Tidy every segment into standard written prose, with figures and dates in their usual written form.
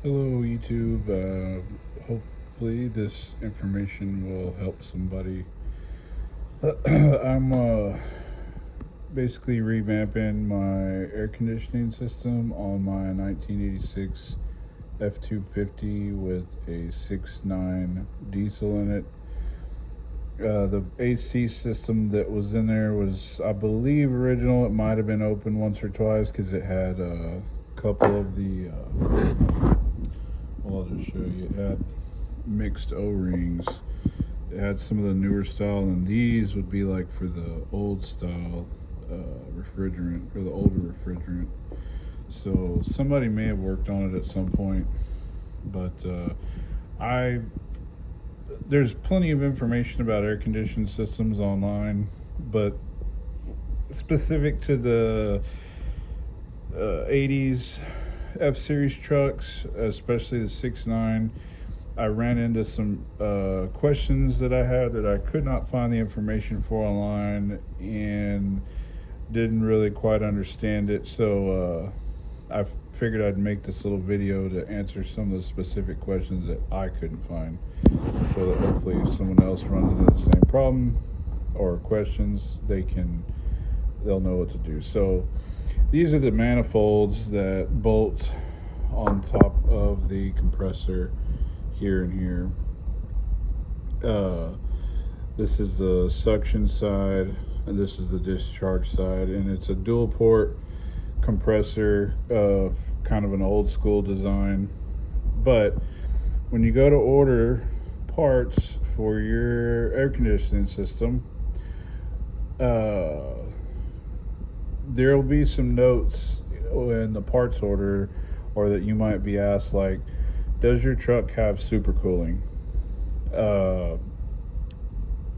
Hello, YouTube. Hopefully, this information will help somebody. I'm basically revamping my air conditioning system on my 1986 F250 with a 6.9 diesel in it. The AC system that was in there was, I believe, original. It might have been open once or twice because it had a couple of the. Well, I'll just show you. It had mixed O-rings. It had some of the newer style, and these would be like for the old style refrigerant, or the older refrigerant. So somebody may have worked on it at some point, but there's plenty of information about air conditioning systems online, but specific to the 80s F-Series trucks, especially the 6.9, I ran into some questions that I had that I could not find the information for online and didn't really quite understand it. So I figured I'd make this little video to answer some of the specific questions that I couldn't find, so that hopefully if someone else runs into the same problem or questions, they'll know what to do. So these are the manifolds that bolt on top of the compressor here and here. This is the suction side, and this is the discharge side, and it's a dual port compressor, kind of an old school design. But when you go to order parts for your air conditioning system, there will be some notes in the parts order, or that you might be asked, like, does your truck have supercooling?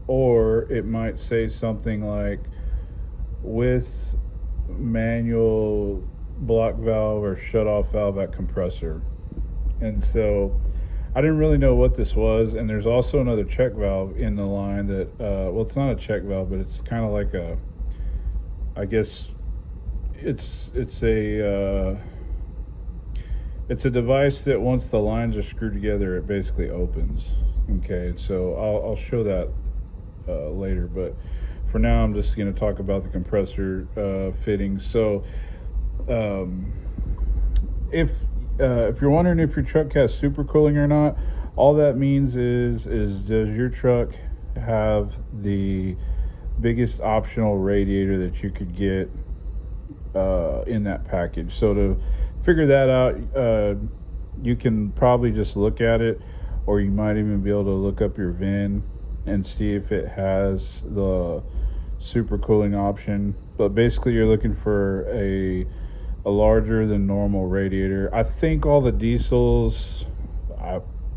Or it might say something like, with manual block valve or shut off valve at compressor. And so I didn't really know what this was. And there's also another check valve in the line that, well, it's not a check valve, but it's kind of like a, I guess it's a device that once the lines are screwed together, it basically opens. Okay, so I'll show that later, but for now I'm just going to talk about the compressor fittings. So if you're wondering if your truck has supercooling or not, all that means is does your truck have the biggest optional radiator that you could get in that package? So to figure that out, you can probably just look at it, or you might even be able to look up your VIN and see if it has the supercooling option. But basically you're looking for a larger than normal radiator. I think all the diesels,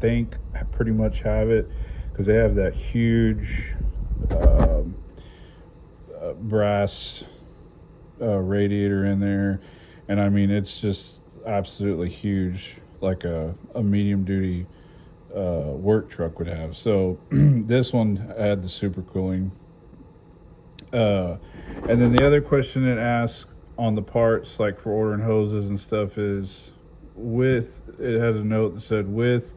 pretty much have it, because they have that huge brass radiator in there, and I mean, it's just absolutely huge, like a medium duty work truck would have. So this one had the supercooling. And then the other question it asks on the parts, like for ordering hoses and stuff, is it has a note that said with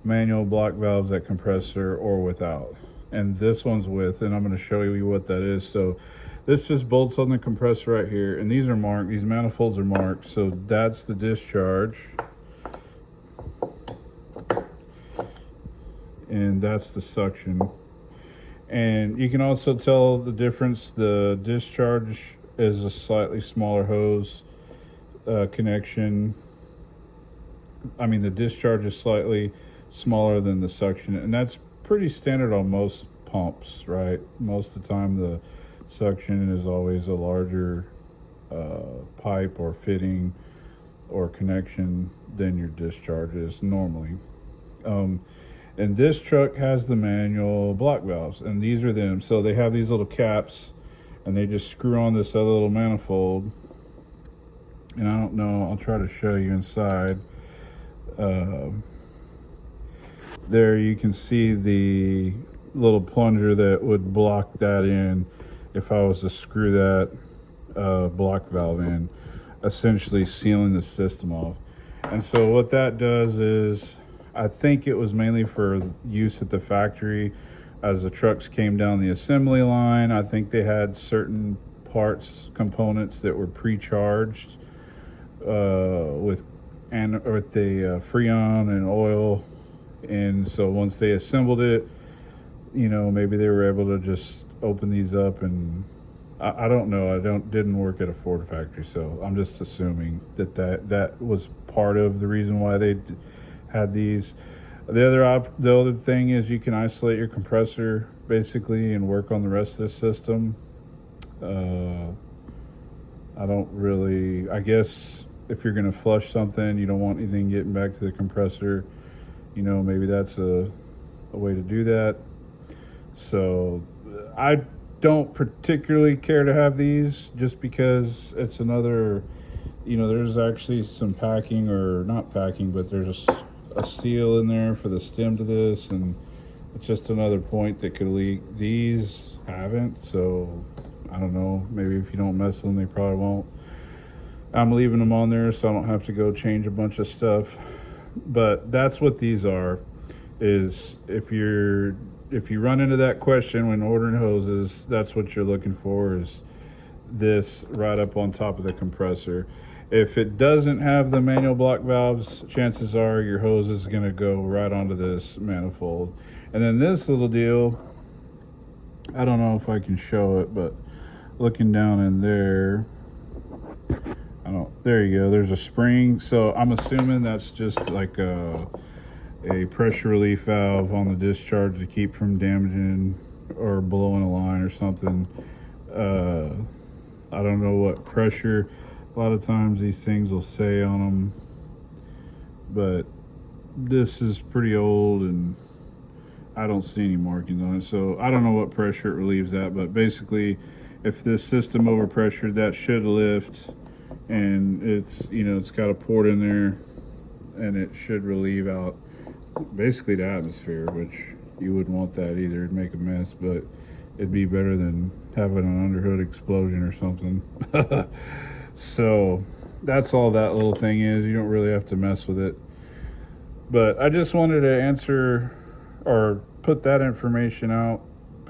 manual block valves at compressor or without. And this one's with, and I'm going to show you what that is. So this just bolts on the compressor right here, and these are marked, these manifolds are marked. So that's the discharge, and that's the suction. And you can also tell the difference. The discharge is a slightly smaller hose connection. I mean, the discharge is slightly smaller than the suction, and that's pretty standard on most pumps, right? Most of the time the suction is always a larger pipe or fitting or connection than your discharge is normally. And this truck has the manual block valves, and these are them. So they have these little caps, and they just screw on this other little manifold. And I don't know, I'll try to show you inside. There you can see the little plunger that would block that in if I was to screw that block valve in, essentially sealing the system off. And so what that does is, I think it was mainly for use at the factory as the trucks came down the assembly line. I think they had certain parts, components that were pre-charged with the Freon and oil. And so once they assembled it, maybe they were able to just open these up. And I don't know. Didn't work at a Ford factory, so I'm just assuming that was part of the reason why they had these. The other thing is you can isolate your compressor basically and work on the rest of the system. I guess if you're going to flush something, you don't want anything getting back to the compressor, maybe that's a way to do that. So I don't particularly care to have these, just because it's another, there's actually some packing, or not packing, but there's a seal in there for the stem to this, and it's just another point that could leak. These haven't, so I don't know, maybe if you don't mess with them, they probably won't. I'm leaving them on there so I don't have to go change a bunch of stuff. But that's what these are, is if you run into that question when ordering hoses, that's what you're looking for, is this right up on top of the compressor. If it doesn't have the manual block valves, chances are your hose is going to go right onto this manifold. And then this little deal, I don't know if I can show it, but looking down in there, there you go, there's a spring. So I'm assuming that's just like a pressure relief valve on the discharge to keep from damaging or blowing a line or something. I don't know what pressure, a lot of times these things will say on them, but this is pretty old and I don't see any markings on it, so I don't know what pressure it relieves at. But basically, if this system overpressured, that should lift, and it's got a port in there, and it should relieve out basically the atmosphere, which you wouldn't want that either. It'd make a mess, but it'd be better than having an underhood explosion or something. So that's all that little thing is. You don't really have to mess with it. But I just wanted to answer or put that information out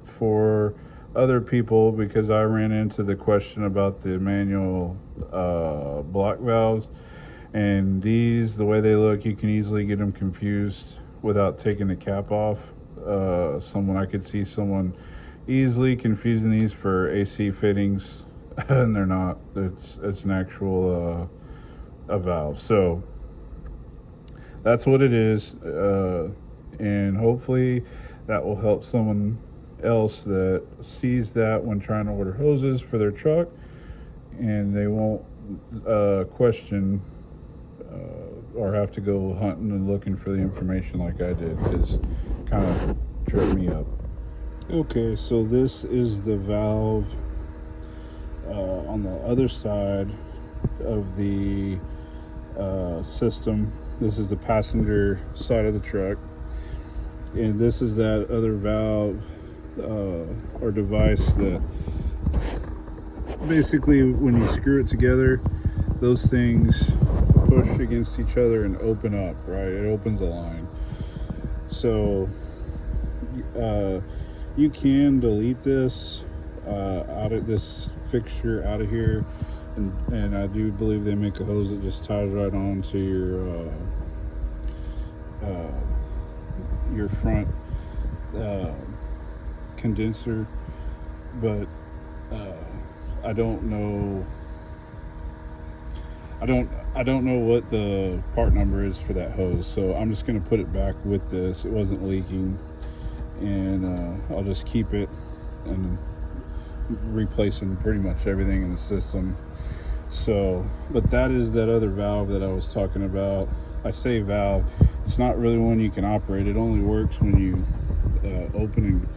for other people, because I ran into the question about the manual block valves, and these, the way they look, you can easily get them confused without taking the cap off. I could see someone easily confusing these for AC fittings, and they're not. It's an actual a valve. So that's what it is, and hopefully that will help someone else that sees that when trying to order hoses for their truck, and they won't question or have to go hunting and looking for the information like I did, because it kind of tripped me up. Okay, so this is the valve on the other side of the system. This is the passenger side of the truck, and this is that other valve or device that basically, when you screw it together, those things push against each other and open up, right? It opens a line. So you can delete this out of this fixture out of here, and I do believe they make a hose that just ties right on to your front condenser, but I don't know what the part number is for that hose, so I'm just going to put it back with this. It wasn't leaking, and I'll just keep it and replacing pretty much everything in the system. So, but that is that other valve that I was talking about. I say valve, it's not really one you can operate. It only works when you open and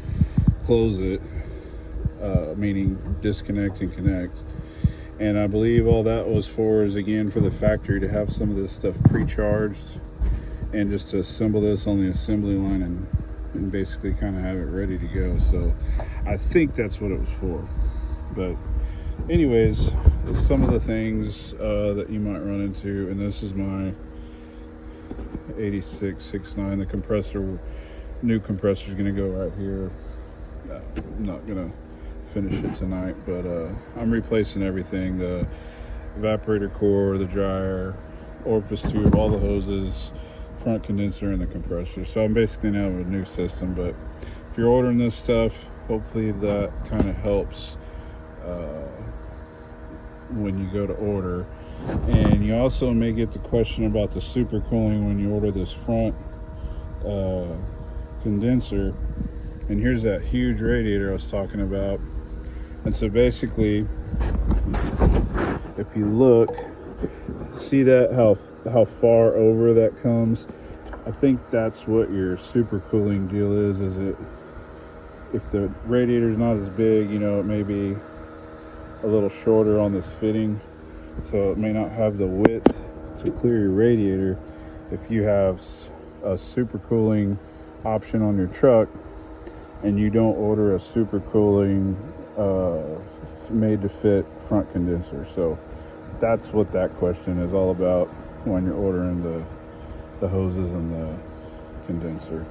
close it, meaning disconnect and connect. And I believe all that was for is, again, for the factory to have some of this stuff pre-charged and just to assemble this on the assembly line and basically kind of have it ready to go. So I think that's what it was for. But anyways, some of the things that you might run into, and this is my 8669. The compressor, new compressor is going to go right here. I'm not going to finish it tonight, but I'm replacing everything: the evaporator core, the dryer, orifice tube, all the hoses, front condenser, and the compressor. So I'm basically now with a new system. But if you're ordering this stuff, hopefully that kind of helps when you go to order. And you also may get the question about the supercooling when you order this front condenser. And here's that huge radiator I was talking about. And so basically, if you look, see that how far over that comes? I think that's what your supercooling deal is it, if the radiator's not as big, you know, it may be a little shorter on this fitting, so it may not have the width to clear your radiator. If you have a supercooling option on your truck and you don't order a supercooling made to fit front condenser. So that's what that question is all about when you're ordering the hoses and the condenser.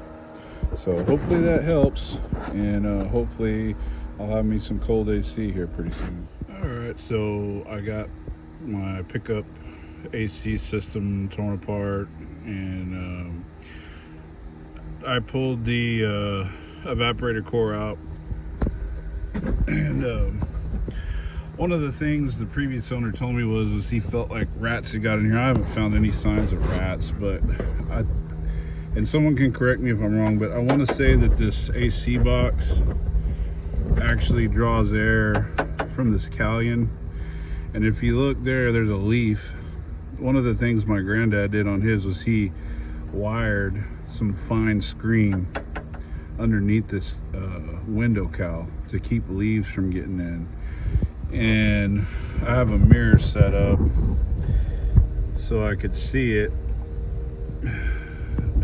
So hopefully that helps, and hopefully I'll have me some cold AC here pretty soon. Alright, so I got my pickup AC system torn apart, and I pulled the evaporator core out, and one of the things the previous owner told me was he felt like rats had got in here. I haven't found any signs of rats, but and someone can correct me if I'm wrong, but I want to say that this AC box actually draws air from this scallion. And if you look there's a leaf. One of the things my granddad did on his was he wired some fine screen underneath this window cowl to keep leaves from getting in. And I have a mirror set up so I could see it,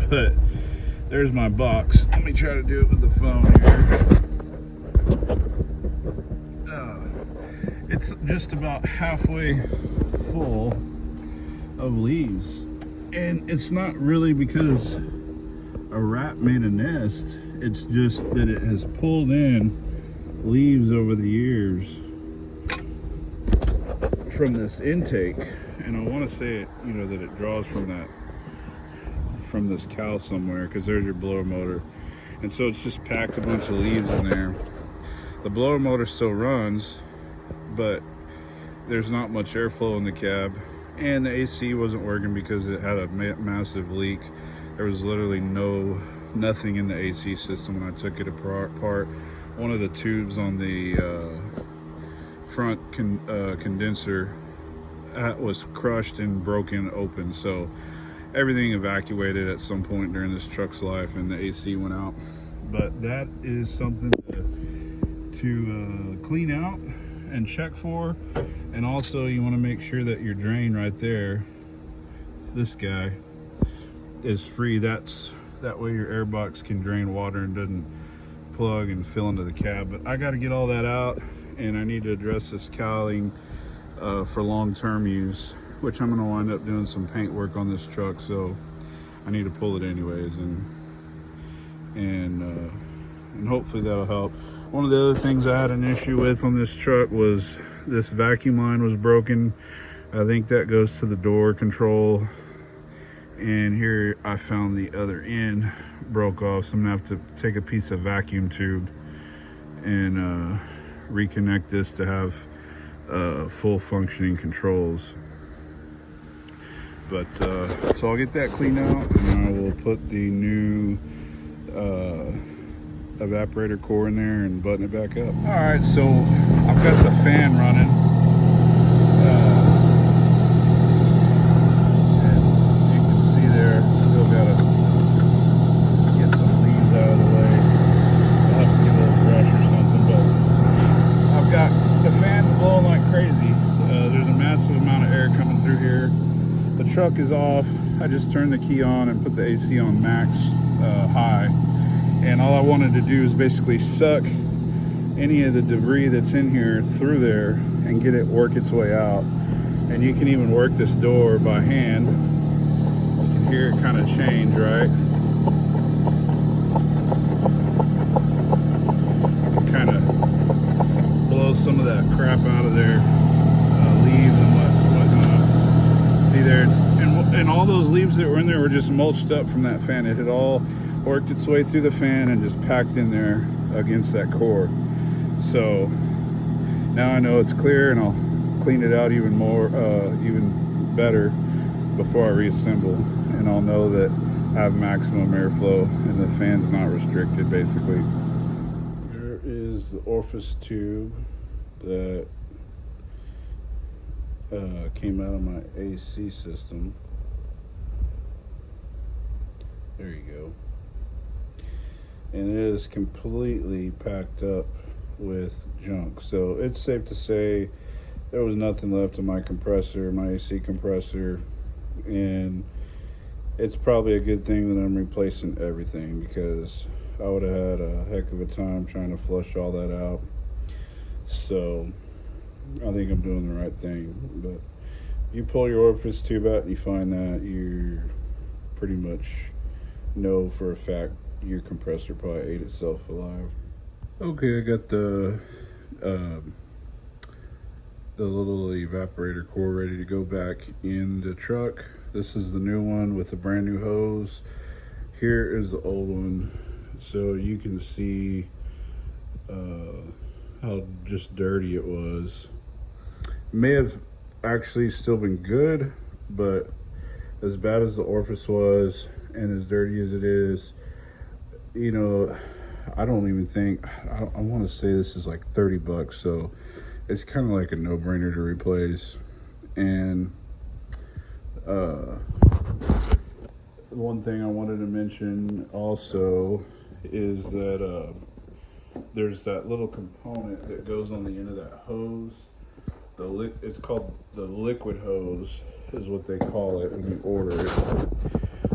but there's my box. Let me try to do it with the phone here. It's just about halfway full of leaves, and it's not really because a rat made a nest. It's just that it has pulled in leaves over the years from this intake. And I want to say it, you know, that it draws from this cow somewhere, because there's your blower motor, and so it's just packed a bunch of leaves in there. The blower motor still runs, but there's not much airflow in the cab, and the AC wasn't working because it had a massive leak. There was literally nothing in the AC system when I took it apart. One of the tubes on the front condenser was crushed and broken open, so everything evacuated at some point during this truck's life, and the AC went out. But that is something to clean out and check for. And also you want to make sure that your drain right there, this guy, is free. That way your air box can drain water and doesn't plug and fill into the cab. But I got to get all that out, and I need to address this cowling for long-term use, which I'm going to wind up doing some paint work on this truck, so I need to pull it anyways, and hopefully that'll help. One of the other things I had an issue with on this truck was this vacuum line was broken. I think that goes to the door control, and here I found the other end broke off, so I'm gonna have to take a piece of vacuum tube and reconnect this to have full functioning controls. But so I'll get that cleaned out, and I will put the new evaporator core in there and button it back up. All right, so I've got the fan running. And you can see there, still gotta get some leaves out of the way. I'll have to get a little brush or something, but I've got the fan blowing like crazy. There's a massive amount of air coming through here. The truck is off. I just turned the key on and put the AC on max high, and all I wanted to do is basically suck any of the debris that's in here through there and get it work its way out. And you can even work this door by hand. You can hear it kind of change, right? Kind of blow some of that crap out of there, leaves and whatnot. See there, and all those leaves that were in there were just mulched up from that fan. It had all worked its way through the fan and just packed in there against that core. So now I know it's clear, and I'll clean it out even more, even better before I reassemble, and I'll know that I have maximum airflow and the fan's not restricted, basically. Here is the orifice tube that came out of my AC system. There you go. And it is completely packed up with junk. So it's safe to say there was nothing left of my compressor, my AC compressor, and it's probably a good thing that I'm replacing everything, because I would have had a heck of a time trying to flush all that out. So I think I'm doing the right thing. But you pull your orifice tube out and you find that, you pretty much know for a fact your compressor probably ate itself alive. Okay, I got the little evaporator core ready to go back in the truck. This is the new one with the brand new hose. Here is the old one, so you can see how just dirty it was. It may have actually still been good, but as bad as the orifice was and as dirty as it is, you know, I don't even think, I want to say this is like 30 bucks, so it's kind of like a no-brainer to replace. And one thing I wanted to mention also is that there's that little component that goes on the end of that hose. It's called the liquid hose, is what they call it when you order it.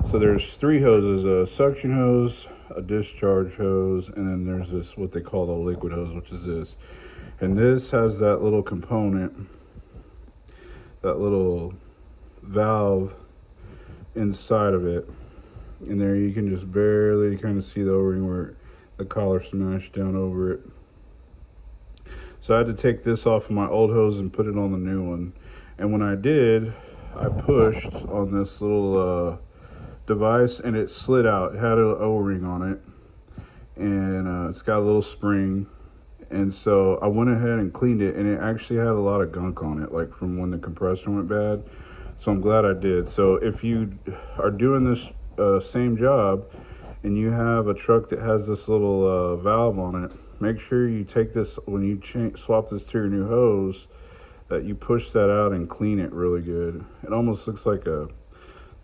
So there's three hoses: a suction hose, a discharge hose, and then there's this what they call the liquid hose, which is this. And this has that little component, that little valve inside of it. And there you can just barely kind of see the O-ring where the collar smashed down over it. So I had to take this off of my old hose and put it on the new one. And when I did, I pushed on this little device and it slid out. It had an O-ring on it, and it's got a little spring. And so I went ahead and cleaned it, and it actually had a lot of gunk on it, like from when the compressor went bad. So I'm glad I did. So if you are doing this same job and you have a truck that has this little valve on it, make sure you take this, when you swap this to your new hose, that you push that out and clean it really good. It almost looks like a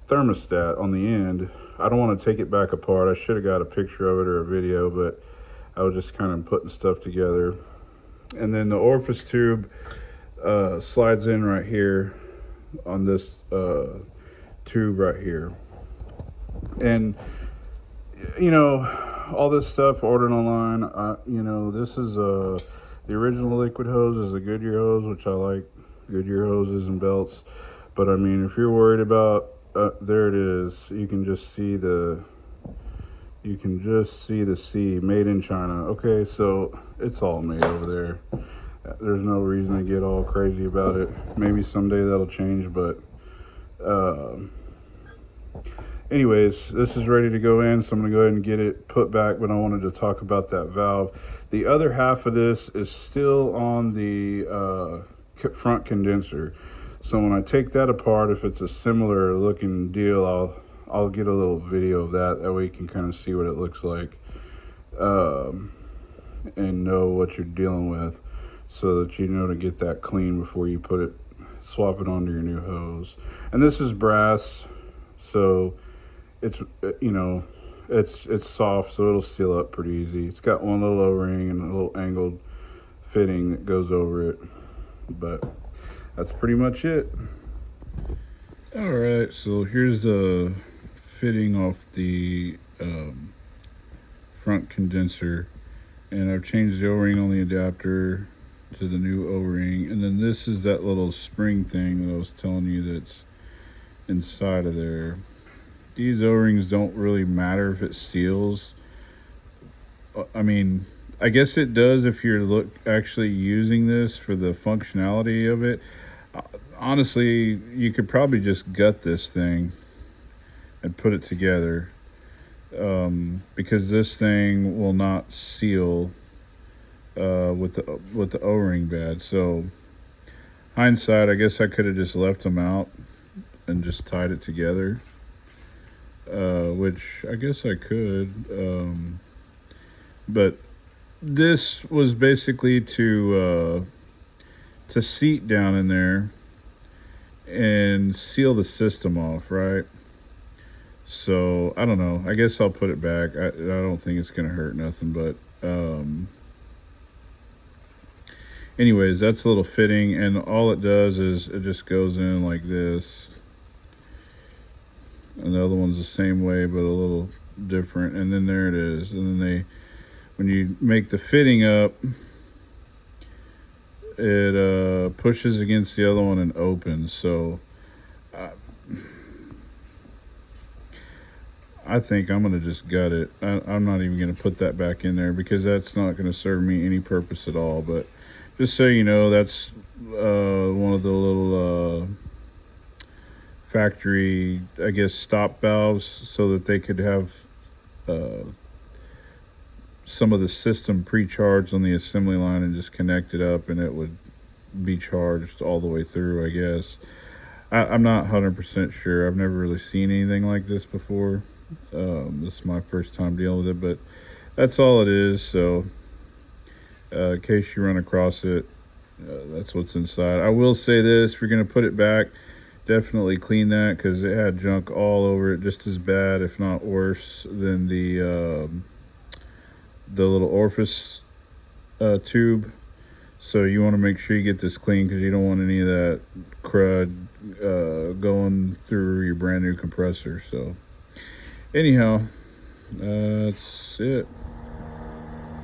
thermostat on the end. I don't want to take it back apart. I should have got a picture of it or a video, but I was just kind of putting stuff together. And then the orifice tube slides in right here on this tube right here. And you know, all this stuff ordered online, you know, this is the original liquid hose is a Goodyear hose, which I like Goodyear hoses and belts. But I mean, if you're worried about there it is, you can just see the C, made in China. Okay, so it's all made over there. There's no reason to get all crazy about it. Maybe someday that'll change, but anyways, this is ready to go in, so I'm going to go ahead and get it put back, but I wanted to talk about that valve. The other half of this is still on the front condenser. So when I take that apart, if it's a similar looking deal, I'll get a little video of that. That way you can kind of see what it looks like and know what you're dealing with, so that you know to get that clean before you swap it onto your new hose. And this is brass, so it's, you know, it's soft, so it'll seal up pretty easy. It's got one little O-ring and a little angled fitting that goes over it, but that's pretty much it. All right, so here's the fitting off the front condenser, and I've changed the O-ring on the adapter to the new O-ring, and then this is that little spring thing that I was telling you that's inside of there. these O-rings don't really matter if it seals. I mean, I guess it does if you're actually using this for the functionality of it. Honestly, you could probably just gut this thing and put it together, because this thing will not seal with the O-ring bad. So hindsight, I guess I could have just left them out and just tied it together, which I guess I could. But this was basically to seat down in there and seal the system off, right? So I don't know. I guess I'll put it back. I don't think it's gonna hurt nothing, but anyways, that's a little fitting, and all it does is it just goes in like this, and the other one's the same way but a little different, and then there it is. And then when you make the fitting up, it pushes against the other one and opens. So I think I'm going to just gut it. I'm not even going to put that back in there because that's not going to serve me any purpose at all. But just so you know, that's one of the little factory, I guess, stop valves so that they could have some of the system pre-charged on the assembly line and just connect it up, and it would be charged all the way through, I guess. I'm not 100% sure. I've never really seen anything like this before. This is my first time dealing with it, but that's all it is. So in case you run across it, that's what's inside. I will say this: if you're going to put it back, definitely clean that, because it had junk all over it, just as bad, if not worse, than the little orifice tube. So you want to make sure you get this clean, because you don't want any of that crud going through your brand new compressor. So anyhow, that's it.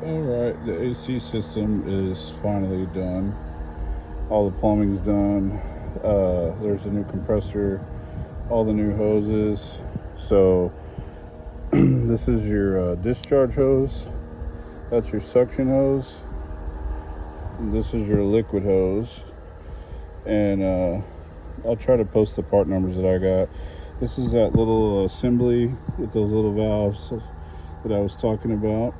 Alright, the AC system is finally done. All the plumbing's done. There's a new compressor, all the new hoses. So this is your discharge hose. That's your suction hose. And this is your liquid hose. And I'll try to post the part numbers that I got. This is that little assembly with those little valves that I was talking about.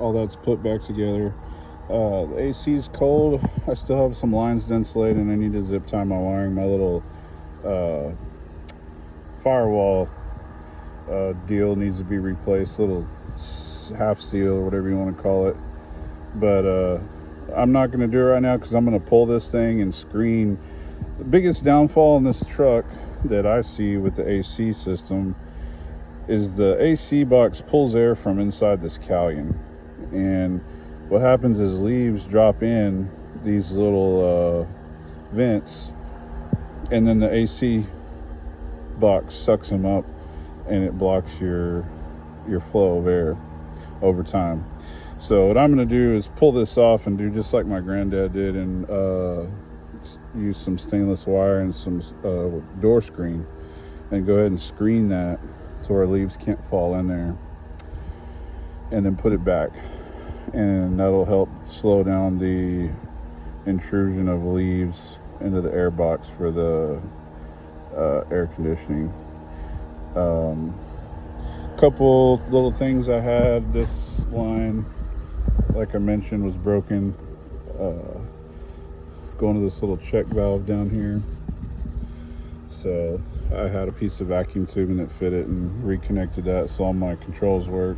All that's put back together. The AC is cold. I still have some lines to insulate, and I need to zip tie my wiring. My little firewall deal needs to be replaced, little half seal or whatever you want to call it. But I'm not going to do it right now, because I'm going to pull this thing and screen. The biggest downfall in this truck that I see with the AC system is the AC box pulls air from inside this calian, and what happens is leaves drop in these little vents, and then the AC box sucks them up, and it blocks your flow of air over time. So what I'm going to do is pull this off and do just like my granddad did, and use some stainless wire and some door screen, and go ahead and screen that so our leaves can't fall in there, and then put it back, and that'll help slow down the intrusion of leaves into the air box for the air conditioning. Couple little things I had. This line, like I mentioned, was broken, going to this little check valve down here. So I had a piece of vacuum tubing that fit it and reconnected that, so all my controls work.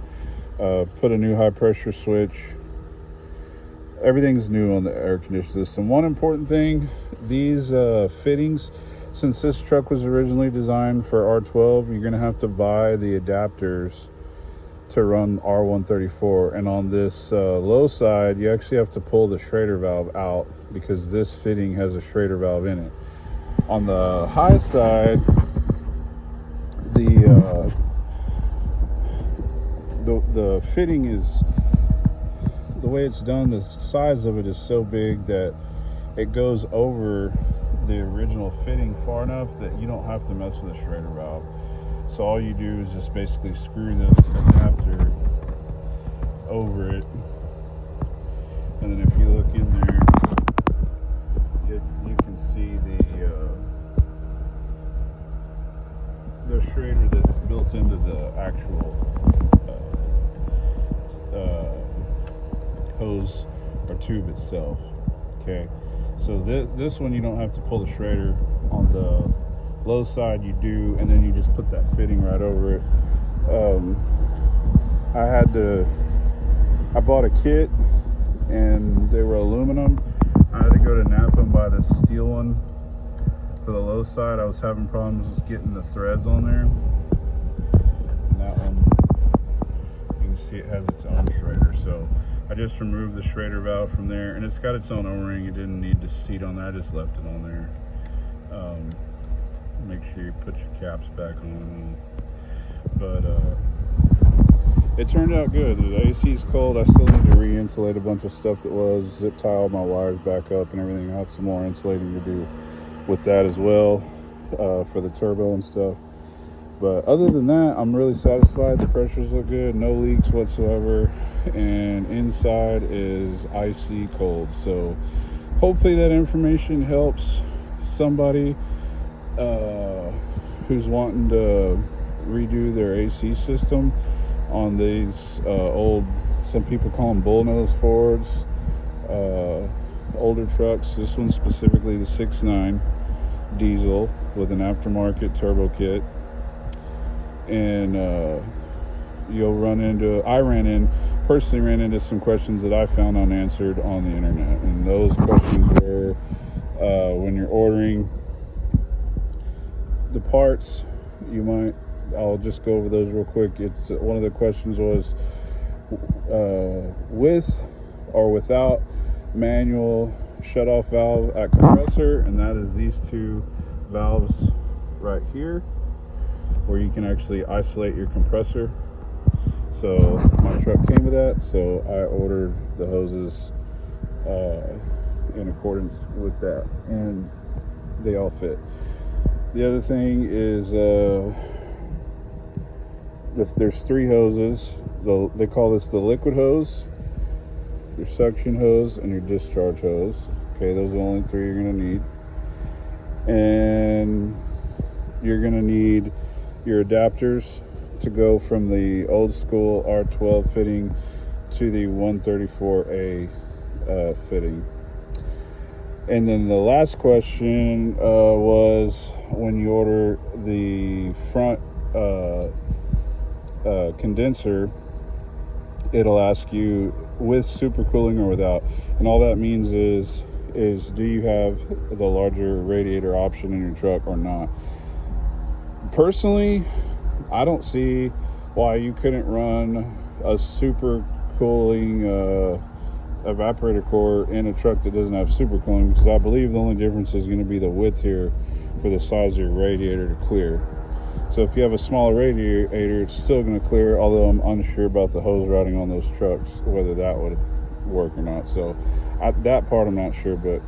Put a new high pressure switch. Everything's new on the air conditioning system. One important thing, these fittings, since this truck was originally designed for R12, you're gonna have to buy the adapters to run R134, and on this low side you actually have to pull the Schrader valve out, because this fitting has a Schrader valve in it. On the high side, the fitting is, the way it's done, the size of it is so big that it goes over the original fitting far enough that you don't have to mess with the Schrader valve. So all you do is just basically screw this adapter over it, and then if you look in there, you can see the Schrader that's built into the actual hose or tube itself. Okay, so this one you don't have to pull the Schrader. On the low side you do, and then you just put that fitting right over it. I bought a kit and they were aluminum. I had to go to Napa and buy this steel one for the low side. I was having problems just getting the threads on there. And that one, you can see it has its own Schrader. So I just removed the Schrader valve from there, and it's got its own O-ring. It didn't need to seat on that. I just left it on there. Make sure you put your caps back on. But it turned out good. The AC's cold. I still need to re-insulate a bunch of stuff that was. Zip tie all my wires back up and everything. I have some more insulating to do with that as well, for the turbo and stuff. But other than that, I'm really satisfied. The pressures look good, no leaks whatsoever, and inside is icy cold. So hopefully that information helps somebody who's wanting to redo their AC system on these old, some people call them bullnose Fords, older trucks. This one specifically, the 6.9 diesel with an aftermarket turbo kit. And I personally ran into some questions that I found unanswered on the internet, and those questions were when you're ordering the parts, I'll just go over those real quick. It's one of the questions was with or without manual shutoff valve at compressor, and that is these two valves right here, where you can actually isolate your compressor. So my truck came with that, so I ordered the hoses in accordance with that, and they all fit. The other thing is there's three hoses. They call this the liquid hose, your suction hose, and your discharge hose. Okay, those are the only three you're going to need. And you're going to need your adapters to go from the old school R12 fitting to the 134A fitting. And then the last question was when you order the front condenser, it'll ask you with supercooling or without. And all that means is do you have the larger radiator option in your truck or not? Personally, I don't see why you couldn't run a super cooling evaporator core in a truck that doesn't have supercooling, because I believe the only difference is going to be the width here for the size of your radiator to clear. So if you have a smaller radiator, it's still going to clear, although I'm unsure about the hose routing on those trucks, whether that would work or not. So that part I'm not sure, but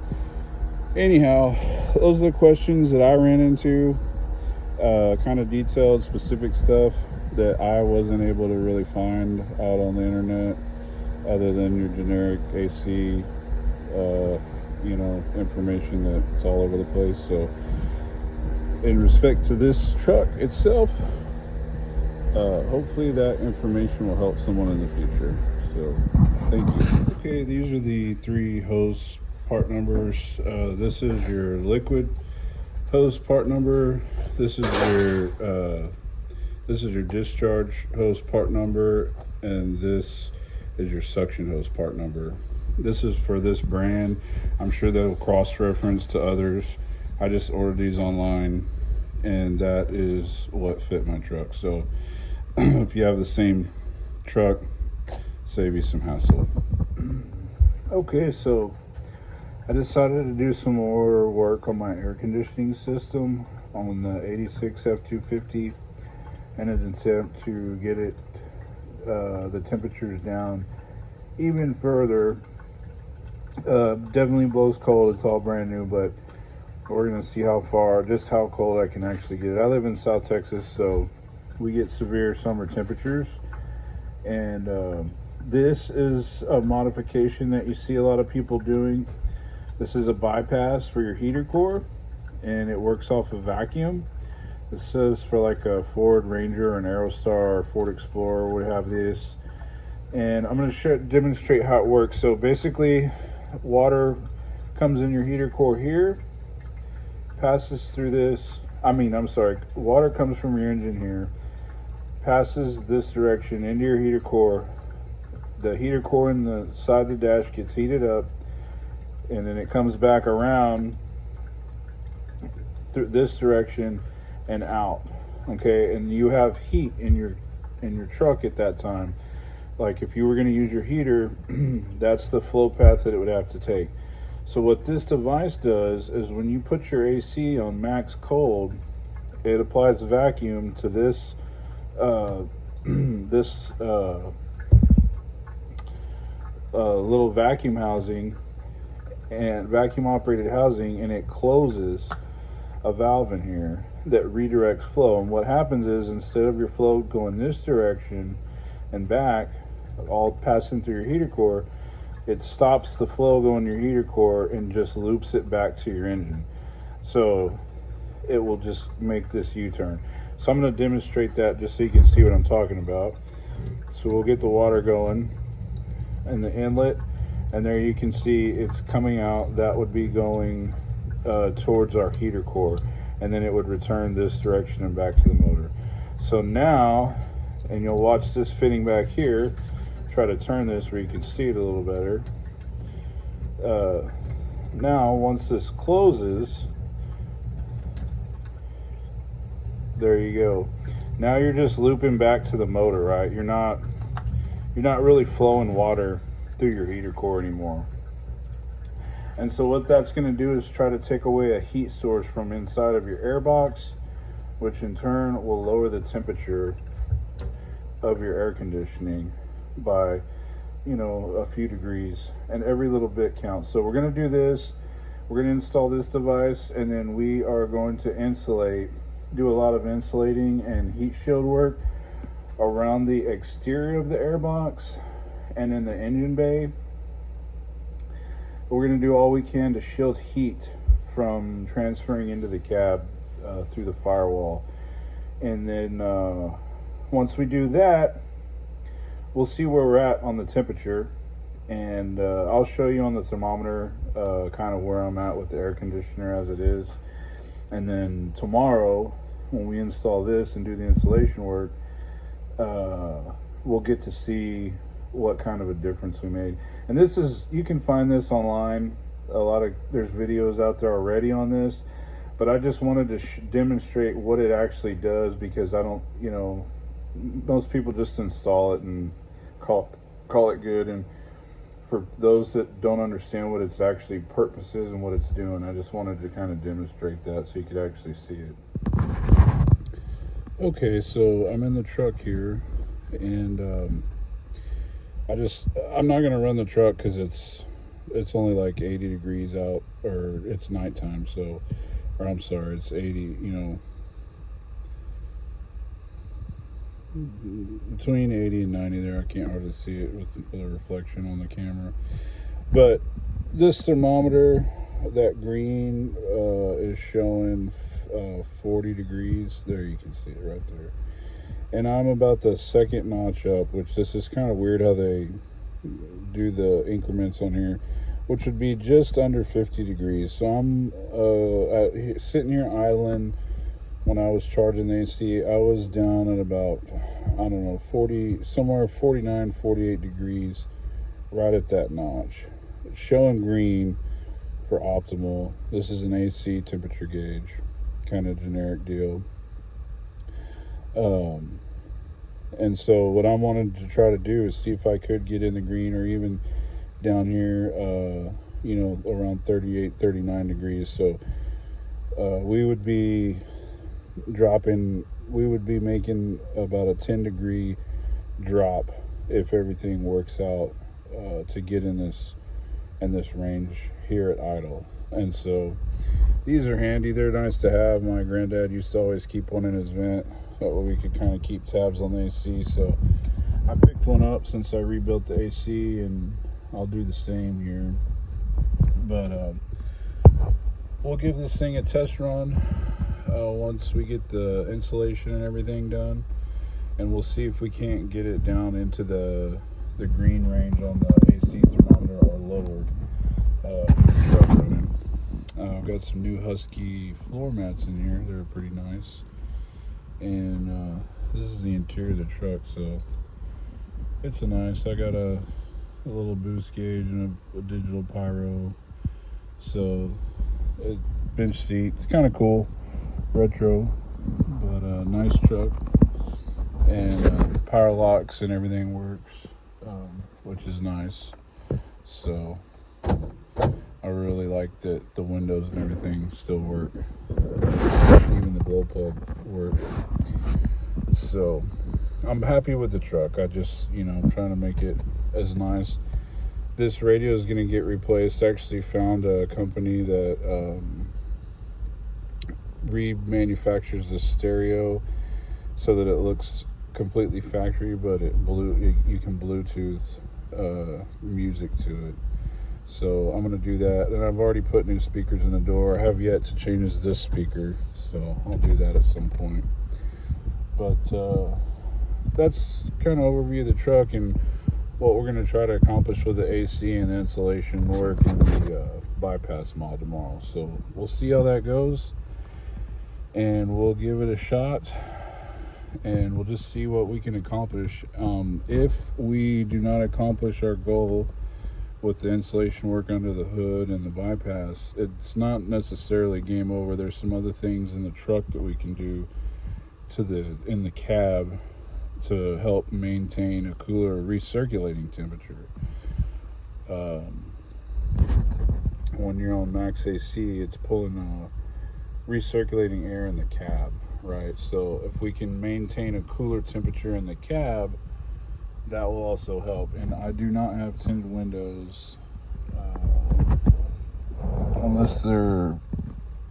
anyhow, those are the questions that I ran into. Kind of detailed, specific stuff that I wasn't able to really find out on the internet, other than your generic AC, information that's all over the place. So, in respect to this truck itself, hopefully that information will help someone in the future. So, thank you. Okay, these are the three hose part numbers. This is your liquid hose part number. This is your discharge hose part number, and this is your suction hose part number. This is for this brand. I'm sure they'll cross-reference to others. I just ordered these online, and that is what fit my truck. So if you have the same truck, save you some hassle. Okay, so I decided to do some more work on my air conditioning system on the 86 F250 in an attempt to get it the temperatures down even further. Definitely blows cold. It's all brand new, but We're gonna see how far, just how cold I can actually get it. I live in South Texas, so we get severe summer temperatures. And this is a modification that you see a lot of people doing. This is a bypass for your heater core, and it works off a vacuum. This says for like a Ford Ranger or an Aerostar or Ford Explorer would have this. And I'm going to demonstrate how it works. So basically, water comes in your heater core here, passes through this. Water comes from your engine here, passes this direction into your heater core. The heater core in the side of the dash gets heated up, and then it comes back around through this direction and out. Okay, and you have heat in your truck at that time. Like if you were going to use your heater, that's the flow path that it would have to take. So what this device does is when you put your AC on max cold, it applies a vacuum to this little vacuum housing and vacuum operated housing, and it closes a valve in here that redirects flow. And what happens is, instead of your flow going this direction and back, all passing through your heater core, it stops the flow going to your heater core and just loops it back to your engine. So it will just make this U-turn. So I'm going to demonstrate that just so you can see what I'm talking about. So we'll get the water going in the inlet, and there you can see it's coming out. That would be going towards our heater core, and then it would return this direction and back to the motor. So now, and you'll watch this fitting back here, try to turn this where you can see it a little better. Now once this closes, there you go. Now you're just looping back to the motor, right? You're not really flowing water through your heater core anymore. And so what that's going to do is try to take away a heat source from inside of your air box, which in turn will lower the temperature of your air conditioning by, a few degrees, and every little bit counts. So we're going to do this. We're going to install this device, and then we are going to do a lot of insulating and heat shield work around the exterior of the air box and in the engine bay. We're going to do all we can to shield heat from transferring into the cab through the firewall. And then once we do that, we'll see where we're at on the temperature, and I'll show you on the thermometer kind of where I'm at with the air conditioner as it is. And then tomorrow, when we install this and do the installation work, we'll get to see what kind of a difference we made. And this is, you can find this online. There's videos out there already on this, but I just wanted to demonstrate what it actually does, because I don't, most people just install it and call it good. And for those that don't understand what its actually purpose is and what it's doing, I just wanted to kind of demonstrate that so you could actually see it. Okay, so I'm in the truck here, and I'm not gonna run the truck because it's only like 80 degrees out, or it's nighttime, so, or I'm sorry, it's 80, between 80 and 90 there. I can't hardly see it with the reflection on the camera. But this thermometer, that green, is showing 40 degrees. There, you can see it right there. And I'm about the second notch up, which this is kind of weird how they do the increments on here, which would be just under 50 degrees. So I'm sitting here idling. When I was charging the AC, I was down at about, 49, 48 degrees, right at that notch. It's showing green for optimal. This is an AC temperature gauge, kind of generic deal. And so what I wanted to try to do is see if I could get in the green, or even down here, around 38, 39 degrees. So we would be making about a 10 degree drop if everything works out to get in this range here at idle. And so these are handy. They're nice to have. My granddad used to always keep one in his vent. That way we could kind of keep tabs on the AC. So I picked one up since I rebuilt the AC, and I'll do the same here. But we'll give this thing a test run once we get the insulation and everything done, and we'll see if we can't get it down into the green range on the AC thermometer or lower. Truck running. I've got some new Husky floor mats in here. They're pretty nice. And this is the interior of the truck, so it's a nice. I got a little boost gauge and a digital pyro. So bench seat. It's kind of cool, retro, but nice truck. And power locks and everything works, which is nice. So I really like that the windows and everything still work. Even the glow plug works. So I'm happy with the truck. I just, I'm trying to make it as nice. This radio is going to get replaced. I actually found a company that remanufactures the stereo so that it looks completely factory, but you can Bluetooth music to it. So I'm going to do that, and I've already put new speakers in the door. I have yet to change this speaker, so I'll do that at some point. But that's kind of overview of the truck and what we're going to try to accomplish with the AC and the insulation work and the bypass mod tomorrow. So we'll see how that goes, and we'll give it a shot, and we'll just see what we can accomplish. If we do not accomplish our goal with the insulation work under the hood and the bypass, it's not necessarily game over. There's some other things in the truck that we can do in the cab to help maintain a cooler recirculating temperature. When you're on max AC, it's pulling recirculating air in the cab, right? So if we can maintain a cooler temperature in the cab, that will also help. And I do not have tinted windows unless they're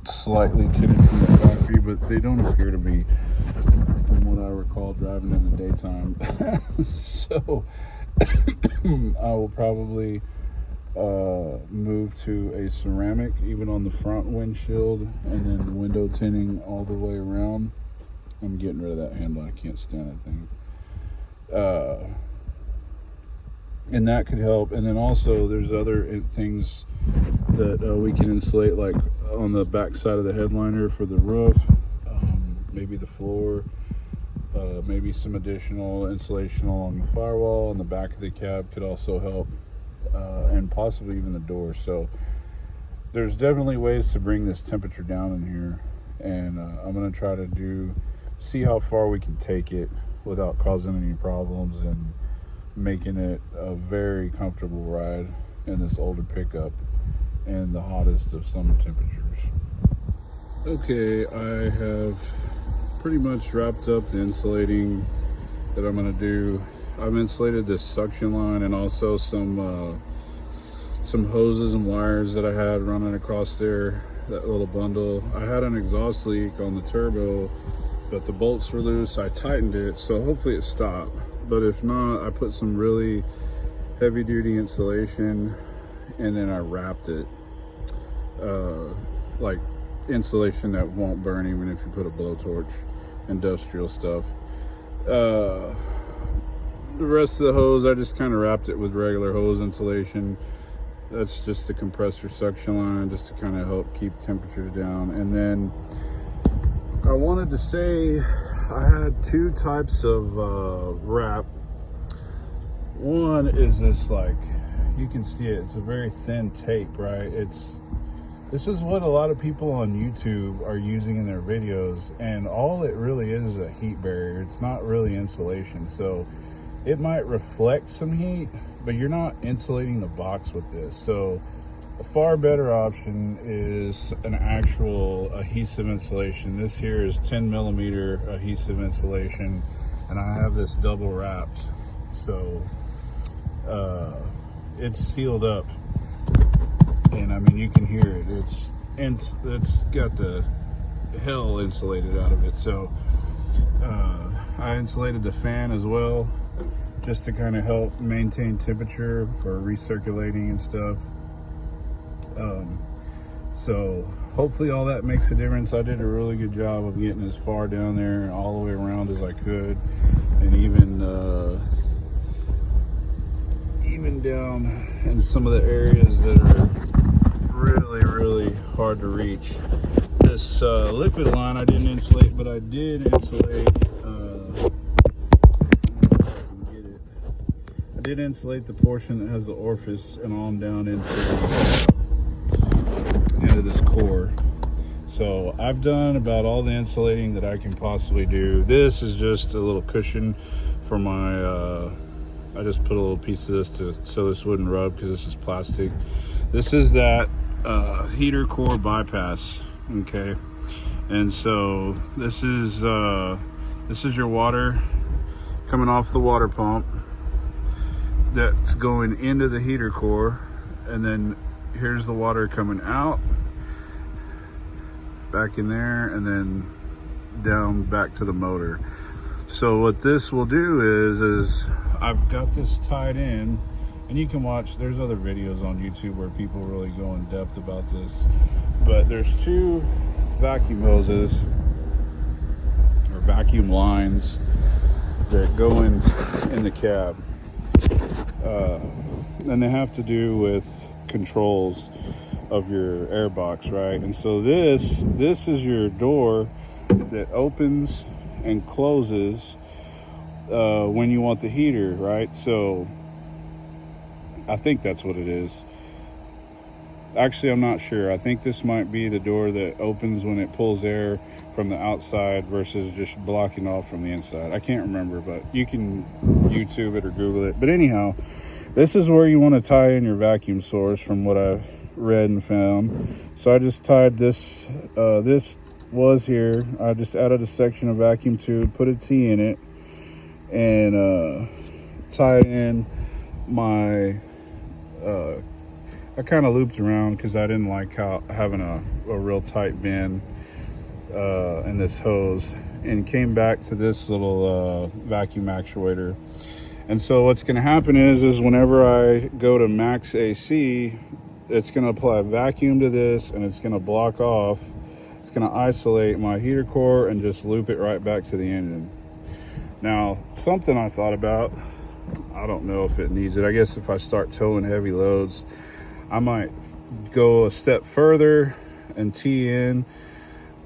slightly tinted from the factory, but they don't appear to be, from what I recall driving in the daytime. So I will probably move to a ceramic even on the front windshield, and then window tinting all the way around. I'm getting rid of that handle. I can't stand that thing. And that could help. And then also there's other things that we can insulate, like on the back side of the headliner for the roof, maybe the floor, maybe some additional insulation along the firewall, and the back of the cab could also help, and possibly even the door. So there's definitely ways to bring this temperature down in here, and I'm going to try to see how far we can take it without causing any problems and making it a very comfortable ride in this older pickup in the hottest of summer temperatures. Okay, I have pretty much wrapped up the insulating that I'm going to do. I've insulated this suction line and also some hoses and wires that I had running across there, that little bundle. I had an exhaust leak on the turbo, but the bolts were loose. I tightened it, so hopefully it stopped. But if not, I put some really heavy duty insulation, and then I wrapped it like insulation that won't burn even if you put a blowtorch, industrial stuff. The rest of the hose, I just kind of wrapped it with regular hose insulation. That's just the compressor suction line, just to kind of help keep temperature down. And then I wanted to say I had two types of wrap. One is this, like, you can see it, it's a very thin tape, right? This is what a lot of people on YouTube are using in their videos, and all it really is a heat barrier. It's not really insulation. So it might reflect some heat, but you're not insulating the box with this. So a far better option is an actual adhesive insulation. This here is 10 millimeter adhesive insulation, and I have this double wrapped. So it's sealed up and I mean, you can hear it. It's got the hell insulated out of it. So I insulated the fan as well, just to kind of help maintain temperature for recirculating and stuff. So hopefully all that makes a difference. I did a really good job of getting as far down there all the way around as I could, and even down in some of the areas that are really hard to reach. This liquid line I didn't insulate, but I did insulate the portion that has the orifice and on down into this core. So I've done about all the insulating that I can possibly do. This is just a little cushion for my I just put a little piece of this so this wouldn't rub, because this is plastic. This is that heater core bypass, okay? And so this is your water coming off the water pump that's going into the heater core, and then here's the water coming out back in there, and then down back to the motor. So what this will do is I've got this tied in, and you can watch, there's other videos on YouTube where people really go in depth about this, but there's two vacuum hoses or vacuum lines that go in the cab, and they have to do with controls of your air box, right? And so this is your door that opens and closes when you want the heater, right? So I think that's what it is. Actually, I'm not sure. I think this might be the door that opens when it pulls air from the outside versus just blocking off from the inside. I can't remember, but you can YouTube it or Google it. But anyhow, this is where you want to tie in your vacuum source from what I've read and found. So I just tied this, this was here. I just added a section of vacuum tube, put a T in it, and tied in my, I kind of looped around because I didn't like having a real tight bend in this hose, and came back to this little vacuum actuator. And so what's going to happen is whenever I go to max AC, it's going to apply vacuum to this, and it's going to block off. It's going to isolate my heater core and just loop it right back to the engine. Now, something I thought about, I don't know if it needs it. I guess if I start towing heavy loads, I might go a step further and tee in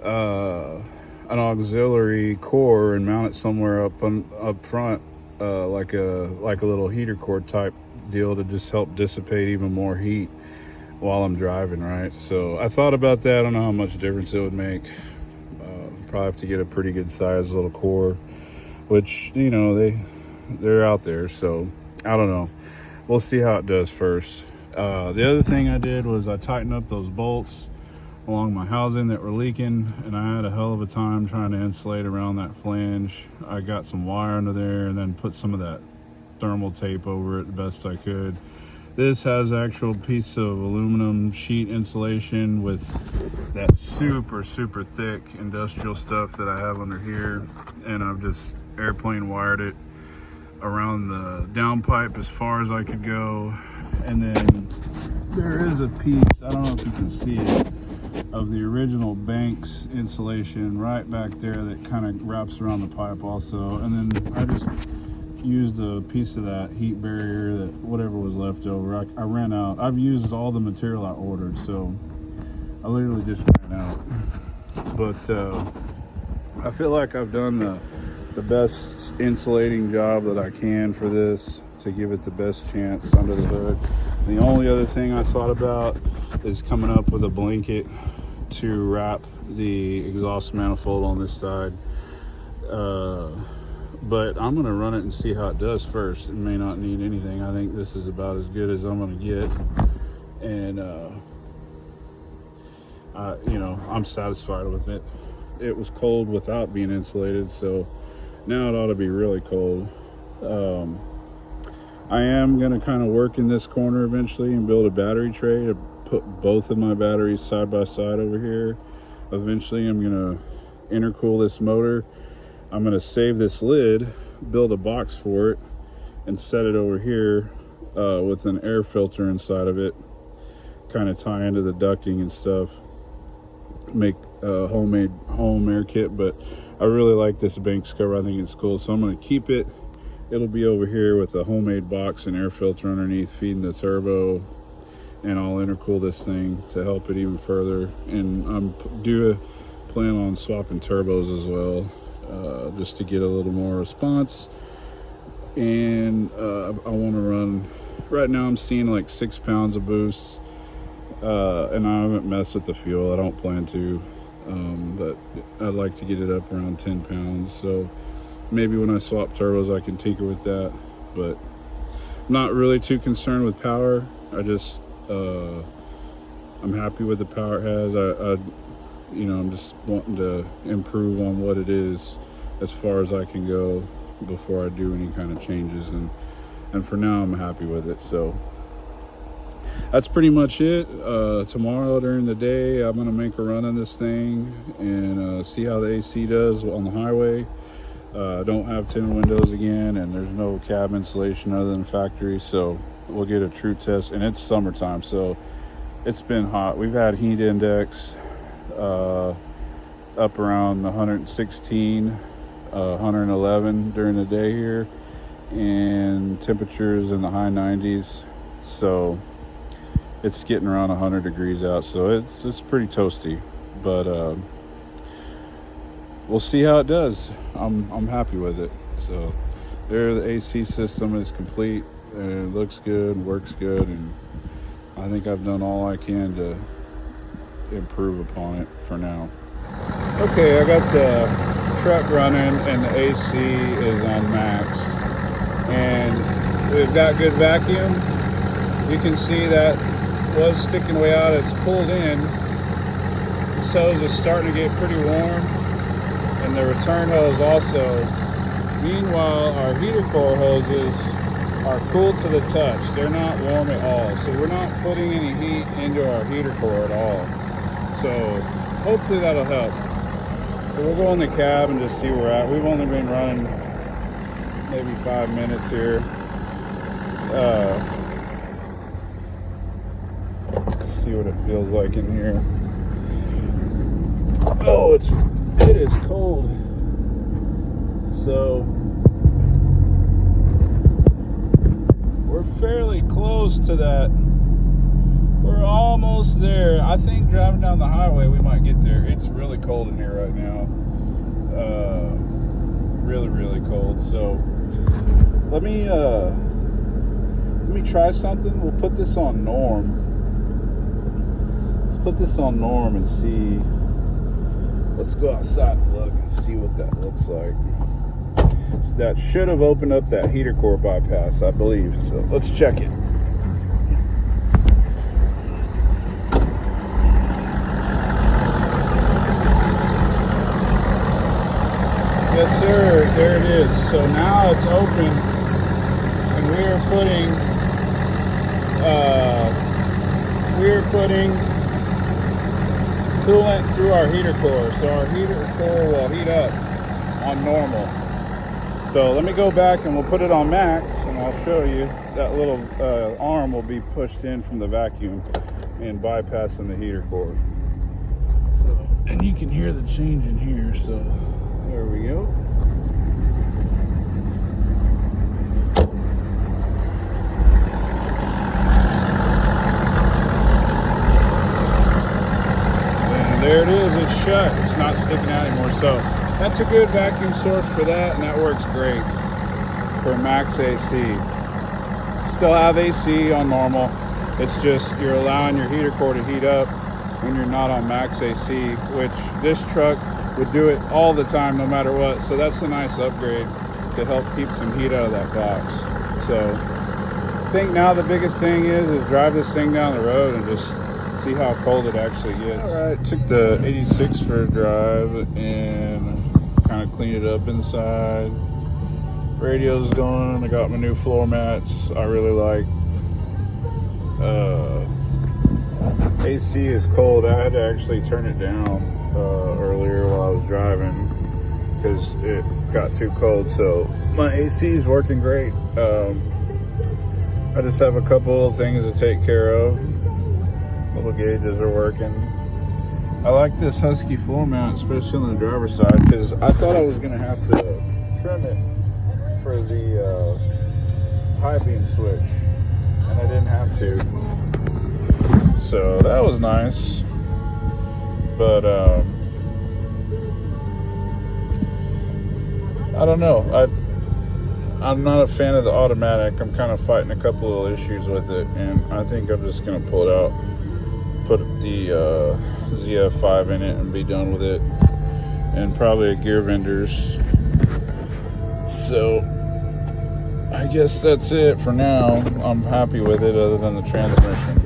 an auxiliary core and mount it somewhere up front, like a little heater core type deal, to just help dissipate even more heat while I'm driving, right? So I thought about that. I don't know how much difference it would make. Probably have to get a pretty good sized little core, which, you know, they're out there. So I don't know. We'll see how it does first. The other thing I did was I tightened up those bolts along my housing that were leaking, and I had a hell of a time trying to insulate around that flange. I got some wire under there and then put some of that thermal tape over it the best I could. This has actual piece of aluminum sheet insulation with that super thick industrial stuff that I have under here, and I've just airplane wired it around the downpipe as far as I could go. And then there is a piece, I don't know if you can see it, of the original Banks insulation right back there that kind of wraps around the pipe also. And then I just used a piece of that heat barrier, that whatever was left over. I ran out. I've used all the material I ordered, so I literally just ran out. But I feel like I've done the best insulating job that I can for this to give it the best chance under the hood. The only other thing I thought about is coming up with a blanket to wrap the exhaust manifold on this side. But I'm gonna run it and see how it does first. It may not need anything. I think this is about as good as I'm gonna get. And you know, I'm satisfied with it. It was cold without being insulated, so now it ought to be really cold. I am gonna kind of work in this corner eventually and build a battery tray to put both of my batteries side by side over here. Eventually I'm gonna intercool this motor. I'm gonna save this lid, build a box for it, and set it over here with an air filter inside of it, kind of tie into the ducting and stuff, make a homemade home air kit. But I really like this Banks cover. I think it's cool, so I'm going to keep it. It'll be over here with a homemade box and air filter underneath feeding the turbo, and I'll intercool this thing to help it even further. And I'm plan on swapping turbos as well, just to get a little more response. And I want to run, right now I'm seeing like 6 pounds of boost, and I haven't messed with the fuel. I don't plan to, but I'd like to get it up around 10 pounds. So maybe when I swap turbos I can tinker with that, but I'm not really too concerned with power. I just I'm happy with the power it has. I'm just wanting to improve on what it is as far as I can go before I do any kind of changes, and for now I'm happy with it. So that's pretty much it. Tomorrow during the day I'm gonna make a run on this thing and see how the AC does on the highway. I don't have tinted windows again, and there's no cab insulation other than factory, so we'll get a true test. And it's summertime, so it's been hot. We've had heat index up around 116, 111 during the day here, and temperatures in the high 90s. So it's getting around 100 degrees out, so it's pretty toasty. But we'll see how it does. I'm happy with it. So there, the AC system is complete, and it looks good, works good, and I think I've done all I can to improve upon it for now. Okay, I got the truck running and the AC is on max, and we've got good vacuum. You can see that was sticking way out. It's pulled in. This hose is starting to get pretty warm, and the return hose also. Meanwhile, our heater core hoses are cool to the touch. They're not warm at all, so we're not putting any heat into our heater core at all. So hopefully that'll help. So we'll go in the cab and just see where we're at. We've only been running maybe 5 minutes here. See what it feels like in here. Oh, it is cold. So we're fairly close to that. We're almost there. I think driving down the highway we might get there. It's really cold in here right now. Really cold. So let me try something. We'll put this on norm. Let's put this on norm and see. Let's go outside and look and see what that looks like. So that should have opened up that heater core bypass, I believe. So let's check it. Yes, sir. There it is. So now it's open, and we are putting coolant through our heater core. So our heater core will heat up on normal. So let me go back and we'll put it on max, and I'll show you that little arm will be pushed in from the vacuum and bypassing the heater core. So, and you can hear the change in here. So there we go. And there it is, it's shut. It's not sticking out anymore. So that's a good vacuum source for that, and that works great for max AC. Still have AC on normal. It's just you're allowing your heater core to heat up when you're not on max AC, which this truck would do it all the time no matter what. So that's a nice upgrade to help keep some heat out of that box. So I think now the biggest thing is drive this thing down the road and just see how cold it actually gets. All right, took the 86 for a drive and kind of cleaned it up inside. Radio's going. I got my new floor mats I really like. AC is cold. I had to actually turn it down earlier while I was driving because it got too cold. So my AC is working great. I just have a couple of things to take care of. Little gauges are working. I like this Husky floor mount, especially on the driver's side, because I thought I was going to have to trim it for the high beam switch, and I didn't have to. So that was nice. But I don't know. I'm not a fan of the automatic. I'm kind of fighting a couple of issues with it, and I think I'm just going to pull it out, put the ZF5 in it, and be done with it, and probably a gear vendor's. So I guess that's it for now. I'm happy with it, other than the transmission.